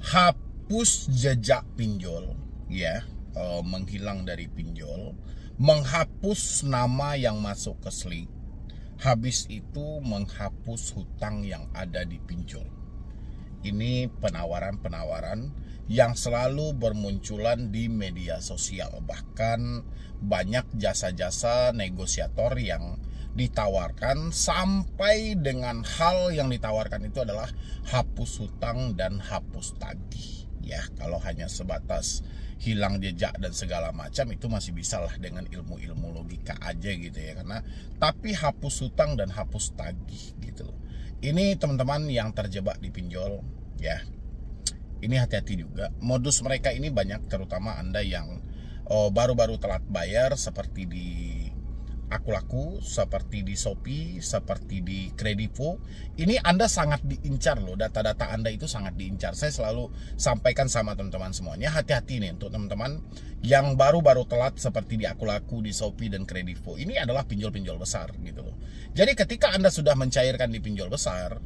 hapus jejak pinjol, ya, menghilang dari pinjol, menghapus nama yang masuk ke Slik, habis itu menghapus hutang yang ada di pinjol. Ini penawaran-penawaran yang selalu bermunculan di media sosial. Bahkan banyak jasa-jasa negosiator yang ditawarkan, sampai dengan hal yang ditawarkan itu adalah hapus hutang dan hapus tagih. Ya, kalau hanya sebatas hilang jejak dan segala macam itu masih bisa lah dengan ilmu-ilmu logika aja gitu ya, karena tapi hapus hutang dan hapus tagih gitu loh. Ini teman-teman yang terjebak di pinjol ya, ini hati-hati juga. Modus mereka ini banyak, terutama Anda yang baru-baru telat bayar seperti di Aku-Laku, seperti di Shopee, seperti di Kredivo. Ini Anda sangat diincar loh, data-data Anda itu sangat diincar. Saya selalu sampaikan sama teman-teman semuanya, hati-hati nih untuk teman-teman yang baru-baru telat seperti di Aku-Laku, di Shopee dan Kredivo. Ini adalah pinjol-pinjol besar gitu loh. Jadi ketika Anda sudah mencairkan di pinjol besar,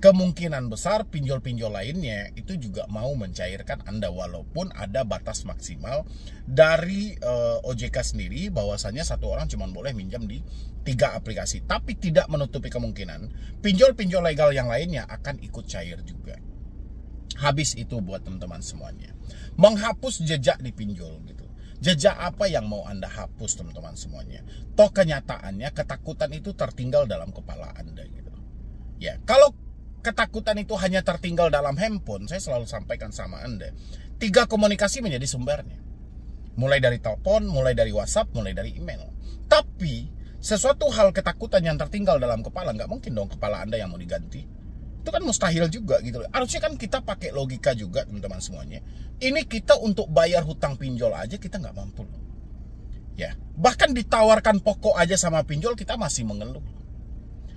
kemungkinan besar pinjol-pinjol lainnya itu juga mau mencairkan Anda, walaupun ada batas maksimal dari OJK sendiri bahwasanya satu orang cuma boleh minjam di 3 aplikasi. Tapi tidak menutupi kemungkinan pinjol-pinjol legal yang lainnya akan ikut cair juga. Habis itu buat teman-teman semuanya, menghapus jejak di pinjol gitu. Jejak apa yang mau Anda hapus teman-teman semuanya? Toh kenyataannya ketakutan itu tertinggal dalam kepala Anda gitu. Ya, kalau ketakutan itu hanya tertinggal dalam handphone, saya selalu sampaikan sama Anda, 3 komunikasi menjadi sumbernya. Mulai dari telepon, mulai dari WhatsApp, mulai dari email. Tapi sesuatu hal ketakutan yang tertinggal dalam kepala, nggak mungkin dong kepala Anda yang mau diganti. Itu kan mustahil juga gitu. Harusnya kan kita pakai logika juga teman-teman semuanya. Ini kita untuk bayar hutang pinjol aja kita nggak mampu. Ya, bahkan ditawarkan pokok aja sama pinjol kita masih mengeluh.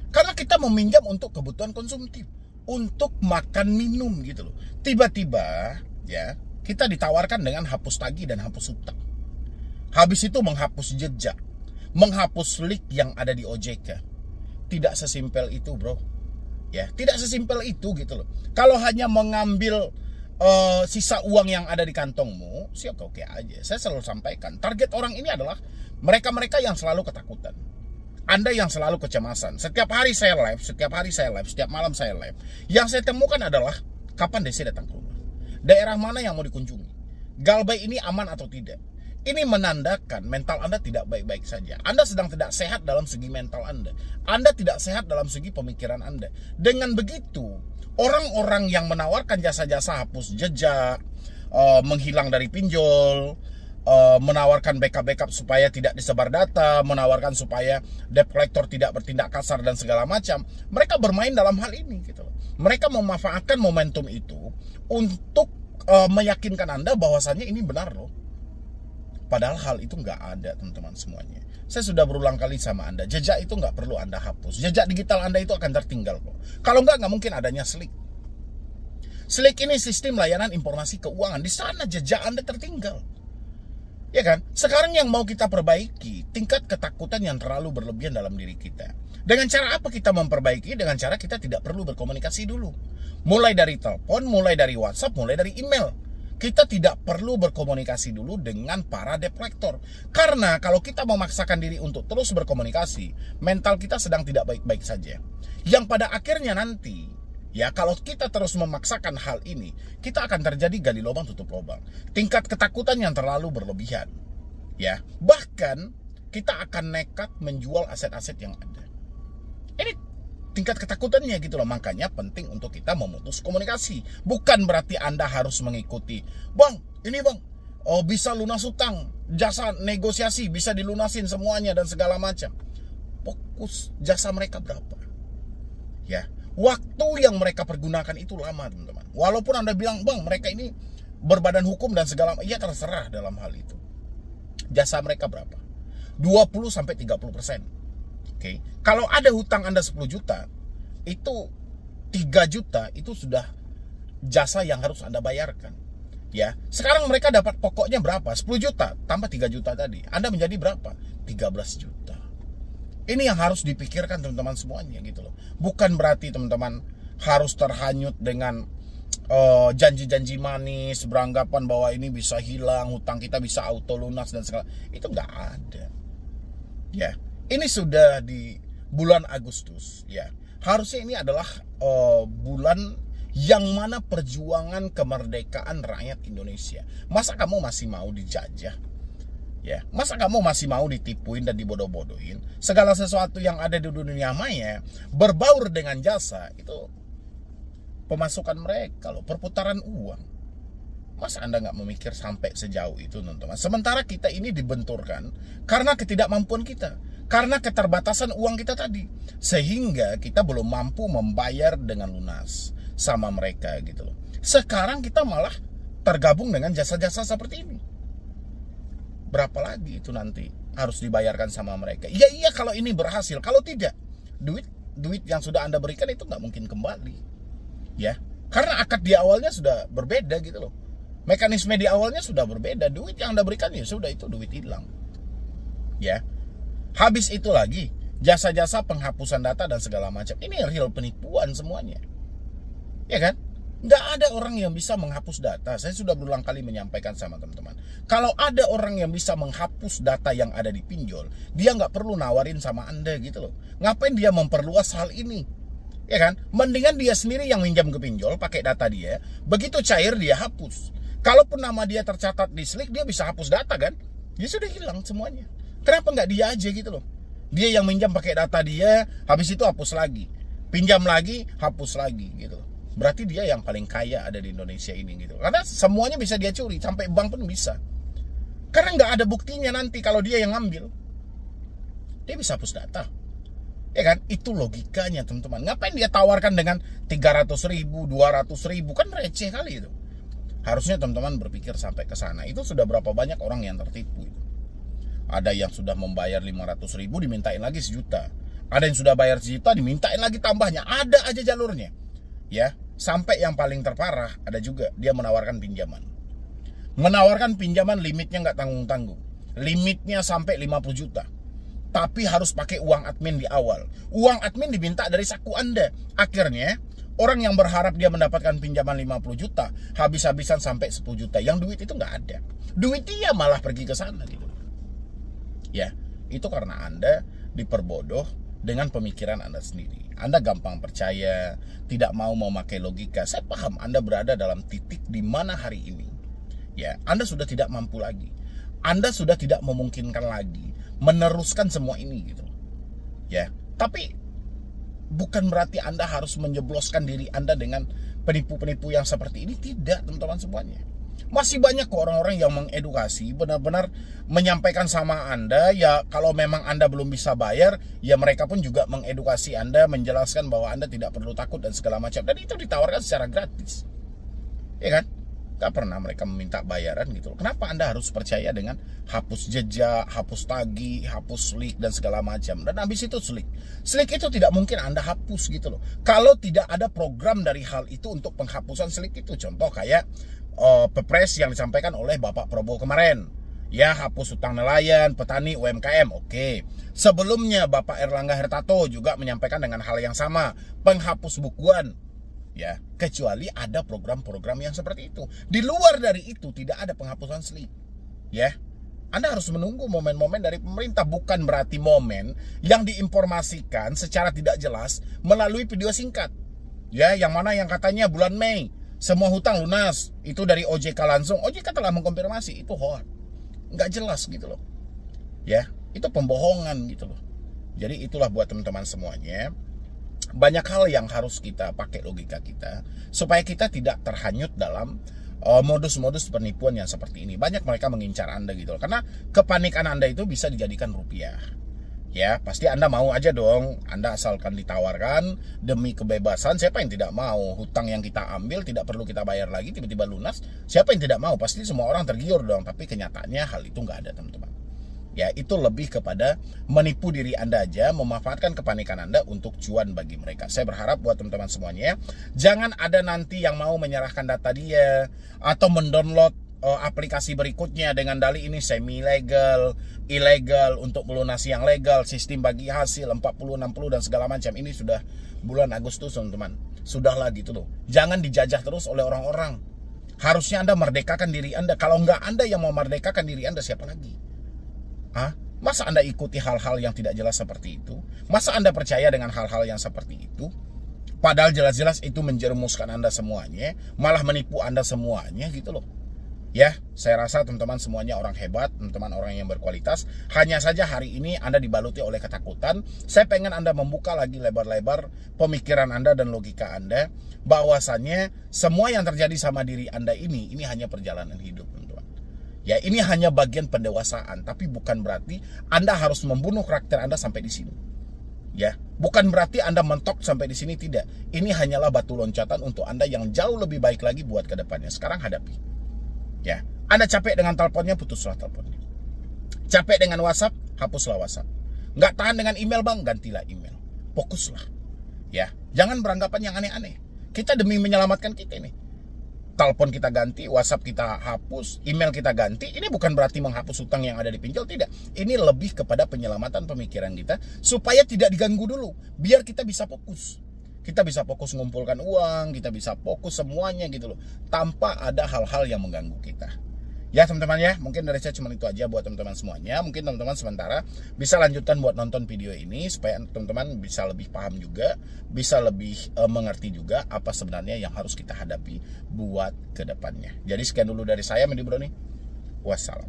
Karena kita meminjam untuk kebutuhan konsumtif, untuk makan minum gitu loh. Tiba-tiba ya kita ditawarkan dengan hapus tagih dan hapus hutang. Habis itu menghapus jejak, menghapus link yang ada di OJK. Tidak sesimpel itu, bro. Ya, tidak sesimpel itu gitu loh. Kalau hanya mengambil sisa uang yang ada di kantongmu, sih oke aja. Saya selalu sampaikan, target orang ini adalah mereka-mereka yang selalu ketakutan. Anda yang selalu kecemasan. Setiap hari saya live, setiap malam saya live. Yang saya temukan adalah kapan DC datang ke rumah, daerah mana yang mau dikunjungi, Galbay ini aman atau tidak. Ini menandakan mental Anda tidak baik-baik saja. Anda sedang tidak sehat dalam segi mental Anda. Anda tidak sehat dalam segi pemikiran Anda. Dengan begitu, orang-orang yang menawarkan jasa-jasa hapus jejak, menghilang dari pinjol, menawarkan backup supaya tidak disebar data, menawarkan supaya debt collector tidak bertindak kasar dan segala macam. Mereka bermain dalam hal ini gitu loh. Mereka memanfaatkan momentum itu untuk meyakinkan Anda bahwasannya ini benar loh. Padahal hal itu nggak ada teman-teman semuanya. Saya sudah berulang kali sama Anda, jejak itu nggak perlu Anda hapus. Jejak digital Anda itu akan tertinggal kok. Kalau nggak mungkin adanya Slik. Slik ini sistem layanan informasi keuangan. Di sana jejak Anda tertinggal. Ya kan? Sekarang yang mau kita perbaiki tingkat ketakutan yang terlalu berlebihan dalam diri kita. Dengan cara apa kita memperbaiki? Dengan cara kita tidak perlu berkomunikasi dulu. Mulai dari telepon, mulai dari WhatsApp, mulai dari email. Kita tidak perlu berkomunikasi dulu dengan para debt collector. Karena kalau kita memaksakan diri untuk terus berkomunikasi, mental kita sedang tidak baik-baik saja. Yang pada akhirnya nanti, ya, kalau kita terus memaksakan hal ini, kita akan terjadi gali lubang tutup lubang. Tingkat ketakutan yang terlalu berlebihan. Ya, bahkan kita akan nekat menjual aset-aset yang ada. Ini tingkat ketakutannya gitu loh. Makanya penting untuk kita memutus komunikasi. Bukan berarti Anda harus mengikuti, "Bang, ini bang, bisa lunas hutang, jasa negosiasi bisa dilunasin semuanya dan segala macam." Fokus jasa mereka berapa? Ya, waktu yang mereka pergunakan itu lama teman-teman. Walaupun Anda bilang, "Bang, mereka ini berbadan hukum dan segala macam," ya terserah dalam hal itu. Jasa mereka berapa? 20-30%. Oke. Kalau ada hutang Anda 10 juta, itu 3 juta itu sudah jasa yang harus Anda bayarkan. Ya, sekarang mereka dapat pokoknya berapa? 10 juta tambah 3 juta tadi. Anda menjadi berapa? 13 juta. Ini yang harus dipikirkan teman-teman semuanya gitu loh. Bukan berarti teman-teman harus terhanyut dengan janji-janji manis, beranggapan bahwa ini bisa hilang, hutang kita bisa auto lunas dan segala, itu nggak ada. Ya, ini sudah di bulan Agustus. Ya, harusnya ini adalah bulan yang mana perjuangan kemerdekaan rakyat Indonesia. Masa kamu masih mau dijajah? Ya, masa kamu masih mau ditipuin dan dibodoh-bodohin? Segala sesuatu yang ada di dunia maya berbaur dengan jasa, itu pemasukan mereka loh, perputaran uang. Masa Anda nggak memikir sampai sejauh itu, teman-teman? Sementara kita ini dibenturkan karena ketidakmampuan kita, karena keterbatasan uang kita tadi, sehingga kita belum mampu membayar dengan lunas sama mereka gitu loh. Sekarang kita malah tergabung dengan jasa-jasa seperti ini. Berapa lagi itu nanti harus dibayarkan sama mereka? Iya kalau ini berhasil, kalau tidak, duit yang sudah Anda berikan itu nggak mungkin kembali. Ya, karena akad di awalnya sudah berbeda gitu loh. Mekanisme di awalnya sudah berbeda. Duit yang Anda berikan ya sudah, itu duit hilang. Ya, habis itu lagi jasa-jasa penghapusan data dan segala macam. Ini real penipuan semuanya. Ya kan? Nggak ada orang yang bisa menghapus data. Saya sudah berulang kali menyampaikan sama teman-teman. Kalau ada orang yang bisa menghapus data yang ada di pinjol, dia nggak perlu nawarin sama Anda gitu loh. Ngapain dia memperluas hal ini? Ya kan? Mendingan dia sendiri yang minjam ke pinjol, pakai data dia. Begitu cair dia hapus. Kalaupun nama dia tercatat di Slick, dia bisa hapus data kan? Dia sudah hilang semuanya. Kenapa nggak dia aja gitu loh? Dia yang minjam pakai data dia, habis itu hapus lagi. Pinjam lagi, hapus lagi gitu loh. Berarti dia yang paling kaya ada di Indonesia ini gitu. Karena semuanya bisa dia curi, sampai bank pun bisa. Karena nggak ada buktinya nanti kalau dia yang ngambil. Dia bisa hapus data. Ya kan? Itu logikanya teman-teman. Ngapain dia tawarkan dengan 300.000, 200.000? Kan receh kali itu. Harusnya teman-teman berpikir sampai ke sana. Itu sudah berapa banyak orang yang tertipu itu. Ada yang sudah membayar 500.000 dimintain lagi 1 juta. Ada yang sudah bayar 1 juta dimintain lagi tambahnya. Ada aja jalurnya. Ya. Sampai yang paling terparah, ada juga dia menawarkan pinjaman. Menawarkan pinjaman limitnya nggak tanggung-tanggung. Limitnya sampai 50 juta. Tapi harus pakai uang admin di awal. Uang admin diminta dari saku Anda. Akhirnya, orang yang berharap dia mendapatkan pinjaman 50 juta, habis-habisan sampai 10 juta. Yang duit itu nggak ada. Duit dia malah pergi ke sana gitu. Ya, itu karena Anda diperbodoh dengan pemikiran Anda sendiri. Anda gampang percaya, tidak mau memakai logika. Saya paham Anda berada dalam titik di mana hari ini, ya, Anda sudah tidak mampu lagi. Anda sudah tidak memungkinkan lagi meneruskan semua ini gitu. Ya, tapi bukan berarti Anda harus menjebloskan diri Anda dengan penipu-penipu yang seperti ini. Tidak, teman-teman semuanya. Masih banyak orang-orang yang mengedukasi, benar-benar menyampaikan sama Anda, ya kalau memang Anda belum bisa bayar, ya mereka pun juga mengedukasi Anda, menjelaskan bahwa Anda tidak perlu takut dan segala macam. Dan itu ditawarkan secara gratis. Ya kan? Gak pernah mereka meminta bayaran gitu loh. Kenapa Anda harus percaya dengan hapus jejak, hapus tagih, hapus Slick dan segala macam? Dan habis itu Slick itu tidak mungkin Anda hapus gitu loh. Kalau tidak ada program dari hal itu untuk penghapusan Slick itu. Contoh kayak Perpres yang disampaikan oleh Bapak Prabowo kemarin. Ya, hapus hutang nelayan, petani, UMKM. Oke. Sebelumnya Bapak Erlangga Hartarto juga menyampaikan dengan hal yang sama, penghapus bukuan. Ya, kecuali ada program-program yang seperti itu. Di luar dari itu tidak ada penghapusan Slick. Ya. Anda harus menunggu momen-momen dari pemerintah, bukan berarti momen yang diinformasikan secara tidak jelas melalui video singkat. Ya, yang mana yang katanya bulan Mei semua hutang lunas, itu dari OJK langsung. OJK telah mengkonfirmasi, itu hoax. Nggak jelas gitu loh. Ya, itu pembohongan gitu loh. Jadi itulah buat teman-teman semuanya. Banyak hal yang harus kita pakai logika kita supaya kita tidak terhanyut dalam modus-modus penipuan yang seperti ini. Banyak mereka mengincar Anda gitu loh. Karena kepanikan Anda itu bisa dijadikan rupiah. Ya, pasti Anda mau aja dong. Anda asalkan ditawarkan demi kebebasan. Siapa yang tidak mau? Hutang yang kita ambil tidak perlu kita bayar lagi, tiba-tiba lunas. Siapa yang tidak mau? Pasti semua orang tergiur dong. Tapi kenyataannya hal itu nggak ada, teman-teman. Ya, itu lebih kepada menipu diri Anda aja, memanfaatkan kepanikan Anda untuk cuan bagi mereka. Saya berharap buat teman-teman semuanya, jangan ada nanti yang mau menyerahkan data dia atau mendownload aplikasi berikutnya dengan dalih ini semi legal, ilegal untuk melunasi yang legal, sistem bagi hasil 40-60 dan segala macam. Ini sudah bulan Agustus, teman-teman. sudahlah gitu loh. Jangan dijajah terus oleh orang-orang. Harusnya Anda merdekakan diri Anda. Kalau enggak Anda yang mau merdekakan diri Anda, siapa lagi? Masa Anda ikuti hal-hal yang tidak jelas seperti itu? Masa Anda percaya dengan hal-hal yang seperti itu? Padahal jelas-jelas itu menjerumuskan Anda semuanya, malah menipu Anda semuanya gitu loh. Ya, saya rasa teman-teman semuanya orang hebat, teman-teman orang yang berkualitas. Hanya saja hari ini Anda dibaluti oleh ketakutan. Saya pengen Anda membuka lagi lebar-lebar pemikiran Anda dan logika Anda, bahwasannya semua yang terjadi sama diri Anda ini hanya perjalanan hidup, teman-teman. Ya, ini hanya bagian pendewasaan, tapi bukan berarti Anda harus membunuh karakter Anda sampai di sini. Ya, bukan berarti Anda mentok sampai di sini, tidak. Ini hanyalah batu loncatan untuk Anda yang jauh lebih baik lagi buat ke depannya. Sekarang hadapi. Ya, Anda capek dengan teleponnya, putuslah teleponnya. Capek dengan WhatsApp, hapuslah WhatsApp. Nggak tahan dengan email bang, gantilah email. Fokuslah. Ya, jangan beranggapan yang aneh-aneh. Kita demi menyelamatkan kita nih. Telepon kita ganti, WhatsApp kita hapus, email kita ganti. Ini bukan berarti menghapus hutang yang ada di pinjol, tidak. Ini lebih kepada penyelamatan pemikiran kita supaya tidak diganggu dulu, biar kita bisa fokus. Kita bisa fokus mengumpulkan uang, kita bisa fokus semuanya gitu loh, tanpa ada hal-hal yang mengganggu kita. Ya teman-teman ya, mungkin dari saya cuma itu aja buat teman-teman semuanya. Mungkin teman-teman sementara bisa lanjutkan buat nonton video ini, supaya teman-teman bisa lebih paham juga, bisa lebih mengerti juga apa sebenarnya yang harus kita hadapi buat kedepannya. Jadi sekian dulu dari saya, Mendy Bro nih. Wassalam.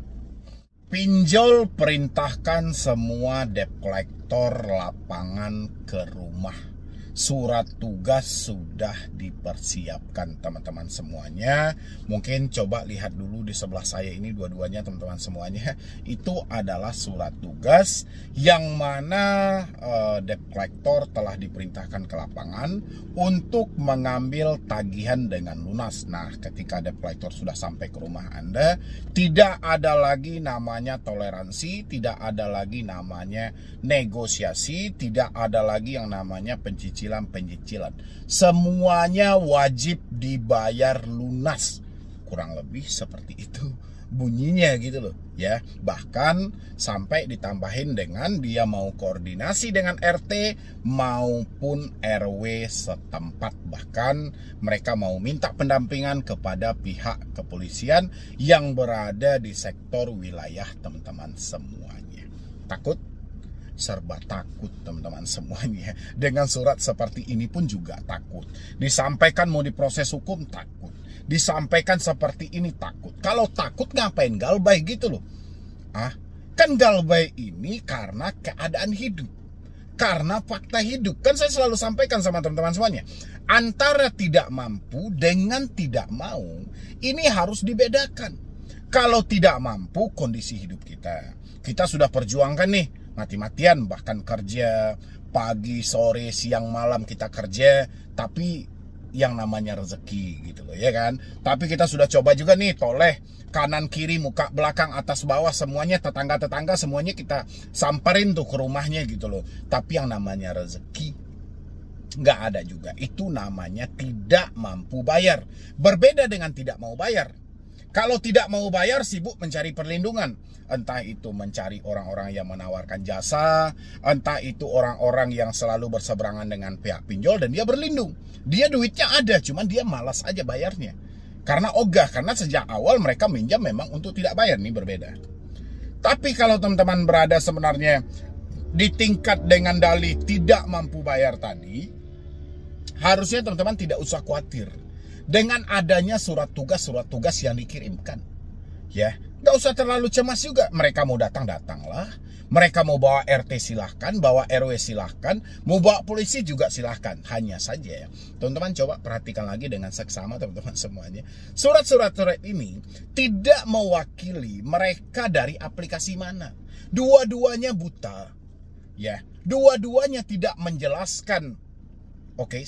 Pinjol perintahkan semua debt collector lapangan ke rumah. Surat tugas sudah dipersiapkan teman-teman semuanya. Mungkin coba lihat dulu di sebelah saya ini, dua-duanya teman-teman semuanya. Itu adalah surat tugas yang mana debt collector telah diperintahkan ke lapangan untuk mengambil tagihan dengan lunas. Nah, ketika debt collector sudah sampai ke rumah Anda, tidak ada lagi namanya toleransi, tidak ada lagi namanya negosiasi, tidak ada lagi yang namanya pencicilan. Semuanya wajib dibayar lunas. Kurang lebih seperti itu bunyinya gitu loh ya. Bahkan sampai ditambahin dengan dia mau koordinasi dengan RT maupun RW setempat. Bahkan mereka mau minta pendampingan kepada pihak kepolisian yang berada di sektor wilayah teman-teman semuanya. Takut? Serba takut teman-teman semuanya. Dengan surat seperti ini pun juga takut. Disampaikan mau diproses hukum, takut. Disampaikan seperti ini, takut. Kalau takut ngapain galbay gitu loh. Kan galbay ini karena keadaan hidup, karena fakta hidup. Kan saya selalu sampaikan sama teman-teman semuanya, antara tidak mampu dengan tidak mau ini harus dibedakan. Kalau tidak mampu kondisi hidup kita sudah perjuangkan nih mati-matian, bahkan kerja pagi, sore, siang, malam kita kerja, tapi yang namanya rezeki gitu loh ya kan. Tapi kita sudah coba juga nih, toleh kanan kiri, muka belakang, atas bawah, semuanya tetangga-tetangga semuanya kita samperin tuh ke rumahnya gitu loh. Tapi yang namanya rezeki nggak ada juga. Itu namanya tidak mampu bayar. Berbeda dengan tidak mau bayar. Kalau tidak mau bayar, sibuk mencari perlindungan. Entah itu mencari orang-orang yang menawarkan jasa, entah itu orang-orang yang selalu berseberangan dengan pihak pinjol dan dia berlindung. Dia duitnya ada, cuman dia malas aja bayarnya. Karena ogah, karena sejak awal mereka minjam memang untuk tidak bayar, nih berbeda. Tapi kalau teman-teman berada sebenarnya di tingkat dengan dalih tidak mampu bayar tadi, harusnya teman-teman tidak usah khawatir dengan adanya surat tugas yang dikirimkan. Ya, nggak usah terlalu cemas juga. Mereka mau datanglah. Mereka mau bawa RT silahkan, bawa RW silahkan, mau bawa polisi juga silahkan. Hanya saja ya, teman-teman coba perhatikan lagi dengan seksama teman-teman semuanya. Surat-surat ini tidak mewakili mereka dari aplikasi mana. Dua-duanya buta. Ya, dua-duanya tidak menjelaskan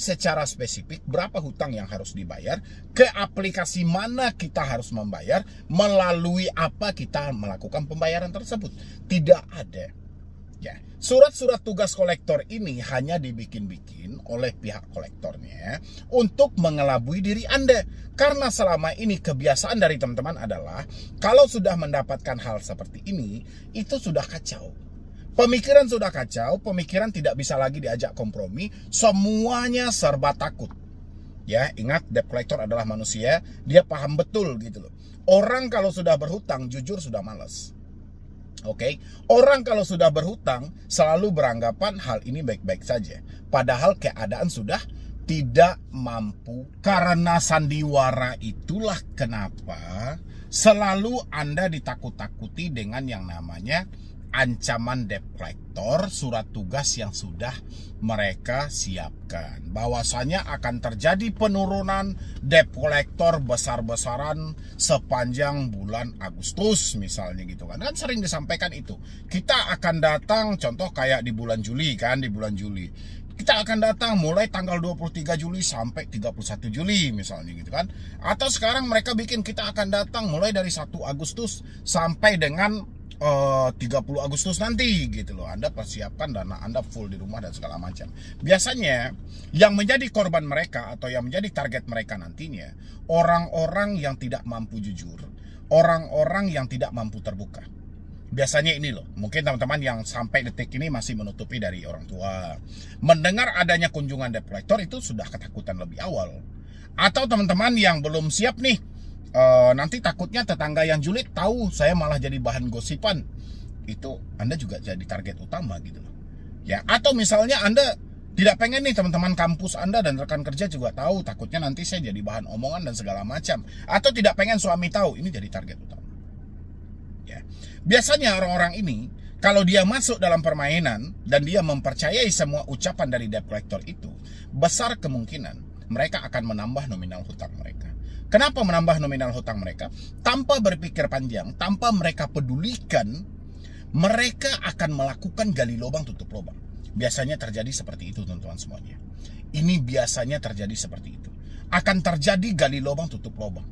secara spesifik berapa hutang yang harus dibayar, ke aplikasi mana kita harus membayar, melalui apa kita melakukan pembayaran tersebut. Tidak ada. Ya, surat-surat tugas kolektor ini hanya dibikin-bikin oleh pihak kolektornya untuk mengelabui diri Anda. Karena selama ini kebiasaan dari teman-teman adalah kalau sudah mendapatkan hal seperti ini, itu sudah kacau. Pemikiran sudah kacau, pemikiran tidak bisa lagi diajak kompromi, semuanya serba takut. Ya, ingat debt collector adalah manusia, dia paham betul gitu loh. Orang kalau sudah berhutang jujur sudah malas. Oke, orang kalau sudah berhutang selalu beranggapan hal ini baik-baik saja. Padahal keadaan sudah tidak mampu. Karena sandiwara itulah kenapa selalu Anda ditakut-takuti dengan yang namanya ancaman debt collector, surat tugas yang sudah mereka siapkan. Bahwasanya akan terjadi penurunan debt collector besar-besaran sepanjang bulan Agustus misalnya gitu kan. Kan sering disampaikan itu. Kita akan datang, contoh kayak di bulan Juli kan, di bulan Juli. Kita akan datang mulai tanggal 23 Juli sampai 31 Juli misalnya gitu kan. Atau sekarang mereka bikin kita akan datang mulai dari 1 Agustus sampai dengan 30 Agustus nanti gitu loh. Anda persiapkan dana Anda full di rumah dan segala macam. Biasanya yang menjadi korban mereka atau yang menjadi target mereka nantinya orang-orang yang tidak mampu jujur, orang-orang yang tidak mampu terbuka. Biasanya ini loh, mungkin teman-teman yang sampai detik ini masih menutupi dari orang tua. Mendengar adanya kunjungan debt collector itu sudah ketakutan lebih awal. Atau teman-teman yang belum siap nih, nanti takutnya tetangga yang julid tahu saya malah jadi bahan gosipan. Itu Anda juga jadi target utama gitu loh. Ya, atau misalnya Anda tidak pengen nih teman-teman kampus Anda dan rekan kerja juga tahu, takutnya nanti saya jadi bahan omongan dan segala macam. Atau tidak pengen suami tahu, ini jadi target utama. Ya. Biasanya orang-orang ini kalau dia masuk dalam permainan dan dia mempercayai semua ucapan dari debt collector itu, besar kemungkinan mereka akan menambah nominal hutang mereka. Kenapa menambah nominal hutang mereka? Tanpa berpikir panjang, tanpa mereka pedulikan, mereka akan melakukan gali lubang tutup lubang. Biasanya terjadi seperti itu teman-teman semuanya. Ini biasanya terjadi seperti itu. Akan terjadi gali lubang tutup lubang.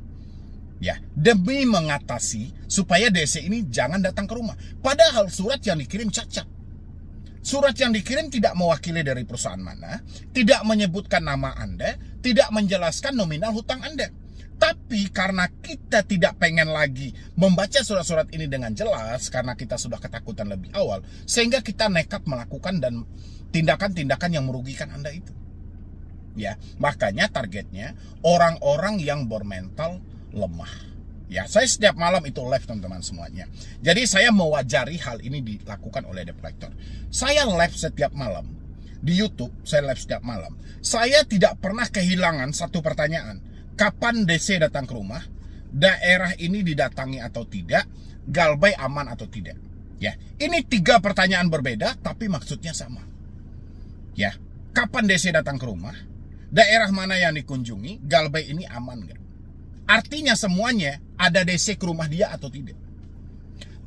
Ya, demi mengatasi supaya DC ini jangan datang ke rumah. Padahal surat yang dikirim cacat. Surat yang dikirim tidak mewakili dari perusahaan mana, tidak menyebutkan nama Anda, tidak menjelaskan nominal hutang Anda. Tapi karena kita tidak pengen lagi membaca surat-surat ini dengan jelas, karena kita sudah ketakutan lebih awal, sehingga kita nekat melakukan dan tindakan-tindakan yang merugikan Anda itu. Ya, makanya targetnya orang-orang yang bermental lemah. Ya, saya setiap malam itu live teman-teman semuanya. Jadi saya mewajari hal ini dilakukan oleh debt collector. Saya live setiap malam di YouTube, saya live setiap malam. Saya tidak pernah kehilangan satu pertanyaan. Kapan DC datang ke rumah? Daerah ini didatangi atau tidak? Galbay aman atau tidak? Ya, ini 3 pertanyaan berbeda tapi maksudnya sama. Ya, kapan DC datang ke rumah? Daerah mana yang dikunjungi? Galbay ini aman nggak? Artinya semuanya ada DC ke rumah dia atau tidak.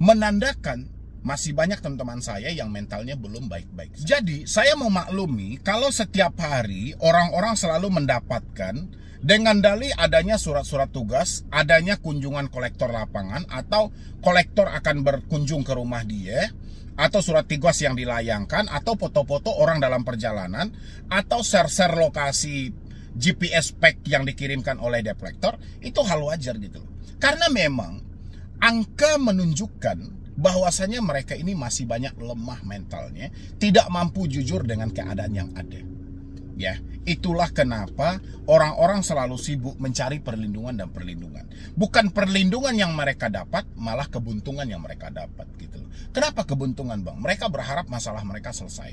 Menandakan masih banyak teman-teman saya yang mentalnya belum baik-baik. Jadi saya memaklumi kalau setiap hari orang-orang selalu mendapatkan dengan dalih adanya surat-surat tugas, adanya kunjungan kolektor lapangan, atau kolektor akan berkunjung ke rumah dia, atau surat tugas yang dilayangkan, atau foto-foto orang dalam perjalanan, atau share-share lokasi GPS pack yang dikirimkan oleh debt collector, itu hal wajar gitu loh. Karena memang angka menunjukkan bahwasanya mereka ini masih banyak lemah mentalnya, tidak mampu jujur dengan keadaan yang ada. Ya, itulah kenapa orang-orang selalu sibuk mencari perlindungan dan perlindungan. Bukan perlindungan yang mereka dapat, malah kebuntungan yang mereka dapat gitu loh. Kenapa kebuntungan, Bang? Mereka berharap masalah mereka selesai.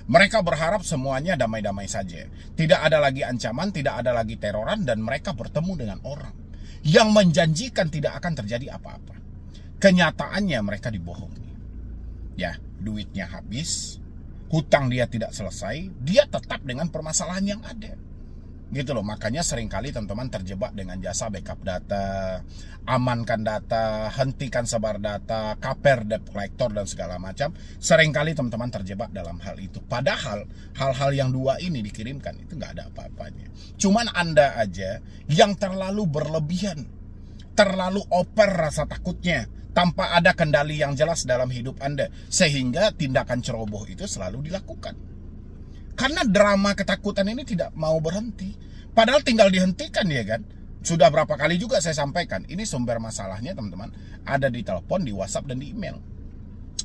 Mereka berharap semuanya damai-damai saja. Tidak ada lagi ancaman, tidak ada lagi teroran, dan mereka bertemu dengan orang yang menjanjikan tidak akan terjadi apa-apa. Kenyataannya mereka dibohongi. Ya, duitnya habis, hutang dia tidak selesai, dia tetap dengan permasalahan yang ada. Gitu loh, makanya seringkali teman-teman terjebak dengan jasa backup data, amankan data, hentikan sebar data, kaper debt collector dan segala macam. Seringkali teman-teman terjebak dalam hal itu. Padahal hal-hal yang 2 ini dikirimkan itu nggak ada apa-apanya. Cuman Anda aja yang terlalu berlebihan, terlalu over rasa takutnya, tanpa ada kendali yang jelas dalam hidup Anda, sehingga tindakan ceroboh itu selalu dilakukan. Karena drama ketakutan ini tidak mau berhenti. Padahal tinggal dihentikan ya kan. Sudah berapa kali juga saya sampaikan, ini sumber masalahnya teman-teman ada di telepon, di WhatsApp, dan di email.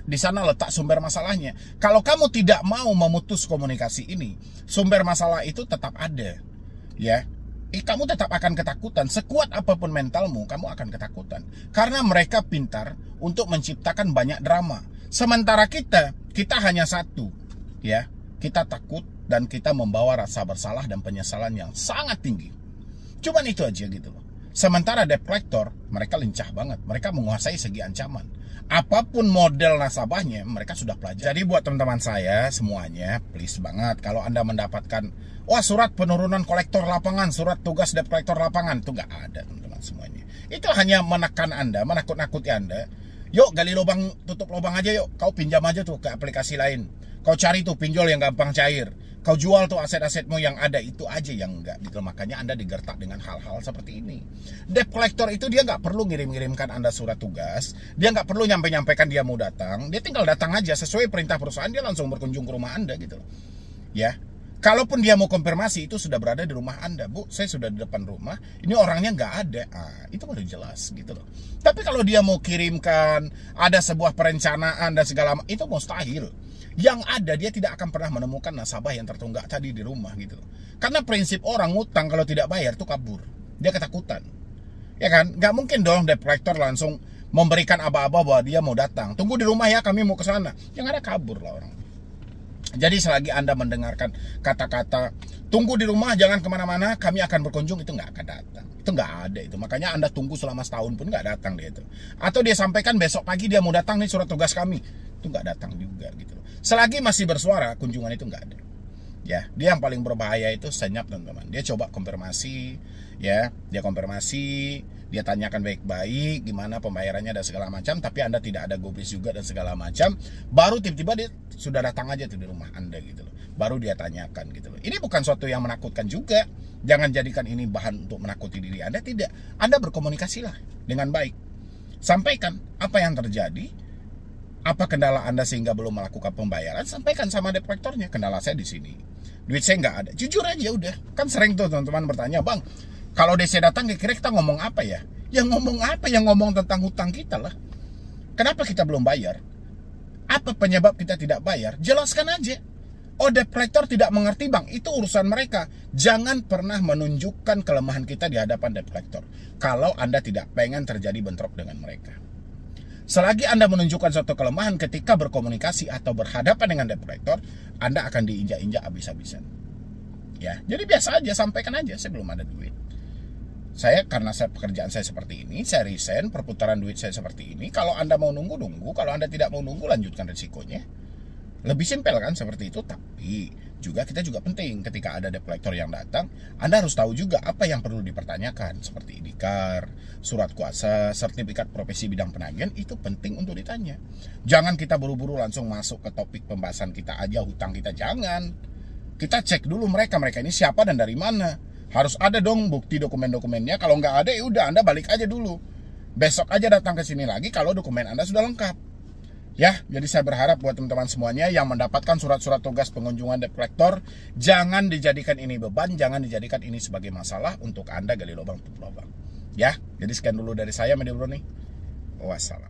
Di sana letak sumber masalahnya. Kalau kamu tidak mau memutus komunikasi ini, sumber masalah itu tetap ada. Ya. kamu tetap akan ketakutan. Sekuat apapun mentalmu, kamu akan ketakutan. Karena mereka pintar untuk menciptakan banyak drama. Sementara kita hanya satu, ya. Kita takut dan kita membawa rasa bersalah dan penyesalan yang sangat tinggi. Cuman itu aja gitu loh. Sementara debt collector, mereka lincah banget. Mereka menguasai segi ancaman. Apapun model nasabahnya, mereka sudah pelajari. Jadi buat teman-teman saya semuanya, please banget, kalau Anda mendapatkan, wah surat penurunan kolektor lapangan, surat tugas debt collector lapangan, itu nggak ada teman-teman semuanya. Itu hanya menekan Anda, menakut-nakuti Anda. Yuk gali lubang, tutup lubang aja yuk. Kau pinjam aja tuh ke aplikasi lain. Kau cari tuh pinjol yang gampang cair. Kau jual tuh aset-asetmu yang ada, itu aja yang enggak gitu. Makanya Anda digertak dengan hal-hal seperti ini. Debt collector itu dia nggak perlu ngirim-ngirimkan Anda surat tugas. Dia nggak perlu nyampe-nyampekan dia mau datang. Dia tinggal datang aja sesuai perintah perusahaan, dia langsung berkunjung ke rumah Anda gitu. Ya. Kalaupun dia mau konfirmasi, itu sudah berada di rumah Anda. Bu, saya sudah di depan rumah, ini orangnya nggak ada. Itu baru jelas gitu loh. Tapi kalau dia mau kirimkan, ada sebuah perencanaan dan segala macam, itu mustahil. Yang ada dia tidak akan pernah menemukan nasabah yang tertunggak tadi di rumah gitu. Karena prinsip orang ngutang kalau tidak bayar tuh kabur. Dia ketakutan. Ya kan? Nggak mungkin dong debt collector langsung memberikan aba-aba bahwa dia mau datang. Tunggu di rumah ya, kami mau ke sana. Yang ada kabur lah orang. Jadi selagi Anda mendengarkan kata-kata tunggu di rumah, jangan kemana-mana, kami akan berkunjung, itu nggak akan datang. Itu nggak ada itu. Makanya Anda tunggu selama setahun pun nggak datang dia itu. Atau dia sampaikan besok pagi dia mau datang nih surat tugas kami, itu nggak datang juga gitu. Selagi masih bersuara, kunjungan itu nggak ada. Ya, dia yang paling berbahaya itu senyap teman-teman. Dia coba konfirmasi, ya, dia konfirmasi, dia tanyakan baik-baik gimana pembayarannya dan segala macam, tapi Anda tidak ada gubris juga dan segala macam. Baru tiba-tiba dia sudah datang aja tuh di rumah Anda gitu loh. Baru dia tanyakan gitu loh. Ini bukan suatu yang menakutkan juga. Jangan jadikan ini bahan untuk menakuti diri Anda, tidak. Anda berkomunikasilah dengan baik. Sampaikan apa yang terjadi. Apa kendala Anda sehingga belum melakukan pembayaran? Sampaikan sama debt collectornya, kendala saya di sini. Duit saya nggak ada. Jujur aja udah. Kan sering tuh teman-teman bertanya, Bang, kalau DC datang kira-kira kita ngomong apa ya? Yang ngomong apa? Yang ngomong tentang hutang kita lah. Kenapa kita belum bayar? Apa penyebab kita tidak bayar? Jelaskan aja. Oh, debt collector tidak mengerti, Bang. Itu urusan mereka. Jangan pernah menunjukkan kelemahan kita di hadapan debt collector. Kalau Anda tidak pengen terjadi bentrok dengan mereka. Selagi Anda menunjukkan suatu kelemahan ketika berkomunikasi atau berhadapan dengan debt collector, Anda akan diinjak-injak habis-habisan. Ya, jadi biasa aja, sampaikan aja, saya belum ada duit. Karena pekerjaan saya seperti ini, saya resign, perputaran duit saya seperti ini. Kalau Anda mau nunggu, kalau Anda tidak mau nunggu, lanjutkan risikonya. Lebih simpel kan seperti itu, tapi kita juga penting ketika ada debt collector yang datang, Anda harus tahu juga apa yang perlu dipertanyakan, seperti IDKAR, surat kuasa, sertifikat profesi bidang penagihan, itu penting untuk ditanya. Jangan kita buru-buru langsung masuk ke topik pembahasan kita aja, hutang kita, jangan. Kita cek dulu mereka ini siapa dan dari mana. Harus ada dong bukti dokumen-dokumennya. Kalau nggak ada, ya udah Anda balik aja dulu. Besok aja datang ke sini lagi kalau dokumen Anda sudah lengkap. Ya, jadi saya berharap buat teman-teman semuanya yang mendapatkan surat-surat tugas pengunjungan debt collector, jangan dijadikan ini beban, jangan dijadikan ini sebagai masalah untuk Anda gali lubang tutup lubang. Ya, jadi sekian dulu dari saya, Medi Bro nih. Wassalam.